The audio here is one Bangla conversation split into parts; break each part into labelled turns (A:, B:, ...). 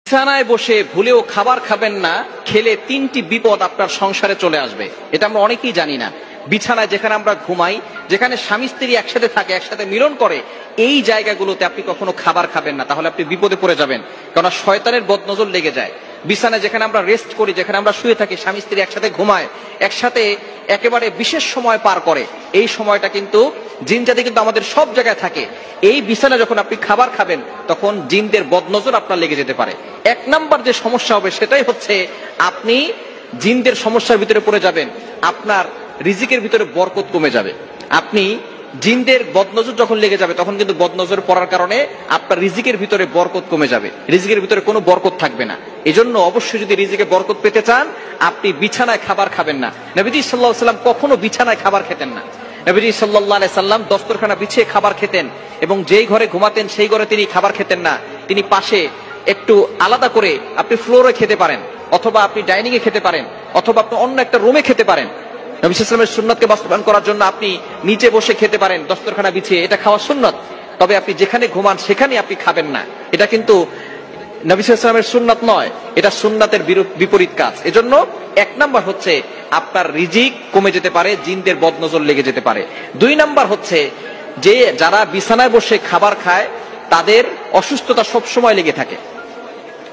A: বিছানায় বসে ভুলেও খাবার খাবেন না, খেলে তিনটি বিপদ আপনার সংসারে চলে আসবে। এটা আমরা অনেকেই জানি না। বিছানায় যেখানে আমরা ঘুমাই, যেখানে স্বামী স্ত্রী একসাথে থাকে, একসাথে মিলন করে, এই জায়গাগুলোতে আপনি কখনো খাবার খাবেন না, তাহলে আপনি বিপদে পড়ে যাবেন, কারণ শয়তানের বদনজর লেগে যায়। বিছানায় যেখানে আমরা রেস্ট করি, যেখানে আমরা শুয়ে থাকি, স্বামী স্ত্রী একসাথে ঘুমায়, একসাথে একেবারে বিশেষ সময় পার করে, এই সময়টা কিন্তু জিন জাতি কিন্তু আমাদের সব জায়গায় থাকে। এই বিছানায় যখন আপনি খাবার খাবেন, তখন জিনদের বদনজর আপনার লেগে যেতে পারে। এক নাম্বার যে সমস্যা হবে সেটাই হচ্ছে আপনি জিনদের সমস্যার ভিতরে পড়ে যাবেন, আপনার রিজিকের ভিতরে বরকত কমে যাবে। আপনি জিনদের বদনজর যখন লেগে যাবে, তখন কিন্তু বদনজর পড়ার কারণে আপনার রিজিকের ভিতরে বরকত কমে যাবে, রিজিকের ভিতরে কোনো বরকত থাকবে না। এজন্য অবশ্যই যদি রিজিকে বরকত পেতে চান, আপনি বিছানায় খাবার খাবেন না। নবীজি সাল্লাল্লাহু আলাইহি ওয়াসাল্লাম কখনো বিছানায় খাবার খেতেন না। নবীজি সাল্লাল্লাহু আলাইহি সাল্লাম দস্তরখানা বিছিয়ে খাবার খেতেন, এবং যেই ঘরে ঘুমাতেন সেই ঘরে তিনি খাবার খেতেন না। তিনি পাশে একটু আলাদা করে, আপনি ফ্লোরে খেতে পারেন, অথবা আপনি ডাইনিং এ খেতে পারেন, অথবা আপনি অন্য একটা রুমে খেতে পারেন। নবী সাল্লাল্লাহু আলাইহি ওয়াসাল্লামের সুন্নাতকে বাস্তবায়ন করার জন্য আপনি নিচে বসে খেতে পারেন দস্তরখানা বিছিয়ে, এটা খাওয়া সুন্নাত। তবে আপনি যেখানে ঘুমান সেখানে আপনি খাবেন না, এটা কিন্তু নবী সাল্লাল্লাহু আলাইহি ওয়াসাল্লামের সুন্নাত নয়, এটা সুন্নাতের বিপরীত কাজ। এজন্য এক নাম্বার হচ্ছে আপনার রিজিক কমে যেতে পারে, জিনদের বদনজর লেগে যেতে পারে। দুই নাম্বার হচ্ছে যে যারা বিছানায় বসে খাবার খায়, তাদের অসুস্থতা সব সময় লেগে থাকে,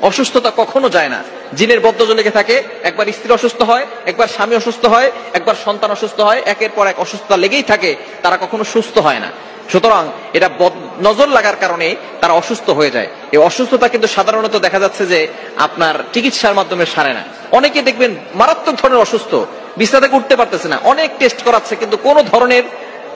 A: অসুস্থতা কখনো যায় না। জিনের বদনজর লেগে থাকে, একবার স্ত্রী অসুস্থ হয়, একবার স্বামী অসুস্থ হয়, একবার সন্তান অসুস্থ হয়, একের পর এক অসুস্থতা লেগেই থাকে, তারা কখনো সুস্থ হয় না। সুতরাং এটা নজর লাগার কারণে তারা অসুস্থ হয়ে যায়। এই অসুস্থতা কিন্তু সাধারণত দেখা যাচ্ছে যে আপনার চিকিৎসার মাধ্যমে সারে না। অনেকে দেখবেন মারাত্মক ধরনের অসুস্থ, বিছানা থেকে উঠতে পারতেছে না, অনেক টেস্ট করাচ্ছে, কিন্তু কোনো ধরনের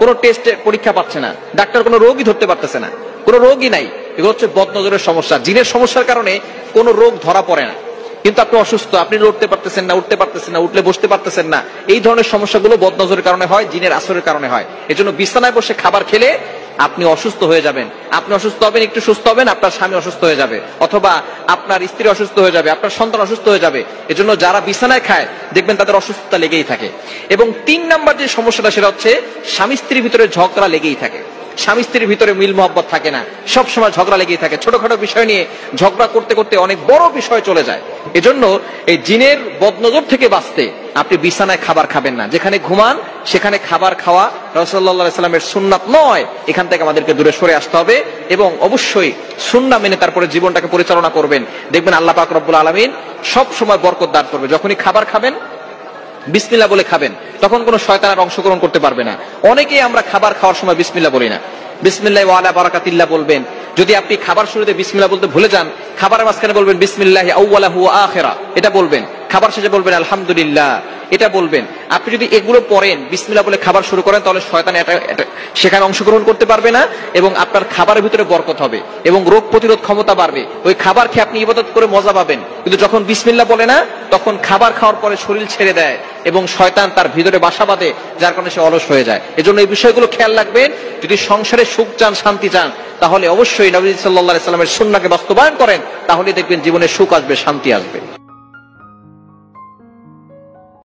A: কোনো টেস্টে পরীক্ষা পাচ্ছে না, ডাক্তার কোনো রোগই ধরতে পারতেছে না, কোনো রোগই নাই। এগুলো হচ্ছে বদনজরের সমস্যা। জিনের সমস্যার কারণে কোনো রোগ ধরা পড়ে না, কিন্তু আপনি অসুস্থ, আপনি লড়তে পারতেছেন না, উঠতে পারতেছেন না, উঠলে বসতে পারতেছেন না। এই ধরনের সমস্যাগুলো বদনজরের কারণে হয়, জিনের আসরের কারণে হয়। এজন্য বিছানায় বসে খাবার খেলে আপনি অসুস্থ হয়ে যাবেন। আপনি অসুস্থ হবেন, একটু সুস্থ হবেন, আপনার স্বামী অসুস্থ হয়ে যাবে, অথবা আপনার স্ত্রী অসুস্থ হয়ে যাবে, আপনার সন্তান অসুস্থ হয়ে যাবে। এজন্য যারা বিছানায় খায় দেখবেন তাদের অসুস্থতা লেগেই থাকে। এবং তিন নাম্বার যে সমস্যাটা, সেটা হচ্ছে স্বামী স্ত্রীর ভিতরে ঝগড়া লেগেই থাকে। স্বামী স্ত্রীর ভিতরে মিল মহব্বত থাকে না, সব সময় ঝগড়া লেগেই থাকে, ছোটখাটো বিষয় নিয়ে ঝগড়া করতে করতে অনেক বড় বিষয় চলে যায়। এজন্য এই জিনের বদনজর থেকে বাঁচতে আপনি বিছানায় খাবার খাবেন না, যেখানে ঘুমান সেখানে খাবার খাওয়া রাসূলুল্লাহ সাল্লাল্লাহু আলাইহি ওয়াসাল্লামের সুন্নাত নয়। এখান থেকে আমাদেরকে দূরে সরে আসতে হবে, এবং অবশ্যই সুন্নাহ মেনে তারপরে জীবনটাকে পরিচালনা করবেন। দেখবেন আল্লাহ পাক রব্বুল আলামিন সব সময় বরকত দান করবে। যখনই খাবার খাবেন বিসমিল্লাহ বলে খাবেন, তখন কোনো শয়তান আর অংশগ্রহণ করতে পারবে না। অনেকেই আমরা খাবার খাওয়ার সময় বিসমিল্লাহ বলি না, বিসমিল্লাহি ওয়া আলা বারাকাতিল্লাহ বলবেন। যদি আপনি খাবার শুরুতে বিসমিল্লাহ বলতে ভুলে যান, খাবারের মাঝখানে বলবেন বিসমিল্লাহি আউওয়ালাহু ওয়া আখিরা, এটা বলবেন। খাবার শেষে বলবেন আলহামদুলিল্লাহ, এটা বলবেন। আপনি যদি এগুলো পড়েন, বিসমিল্লাহ বলে খাবার শুরু করেন, তাহলে শয়তান সেখানে অংশগ্রহণ করতে পারবে না, এবং আপনার খাবারের ভিতরে বরকত হবে, এবং রোগ প্রতিরোধ ক্ষমতা বাড়বে। ওই খাবার খেয়ে আপনি ইবাদত করে মজা পাবেন, কিন্তু যখন বিসমিল্লাহ বলে না, তখন খাবার খাওয়ার পরে শরীর ছেড়ে দেয় এবং শয়তান তার ভিতরে বাসা বাঁধে, যার কারণে সে অলস হয়ে যায়। এজন্য এই বিষয়গুলো খেয়াল রাখবেন। যদি সংসারে সুখ চান, শান্তি চান, তাহলে অবশ্যই নবী সাল্লাল্লাহু আলাইহি ওয়াসাল্লামের সুন্নাহকে বাস্তবায়ন করেন, তাহলে দেখবেন জীবনে সুখ আসবে, শান্তি আসবে।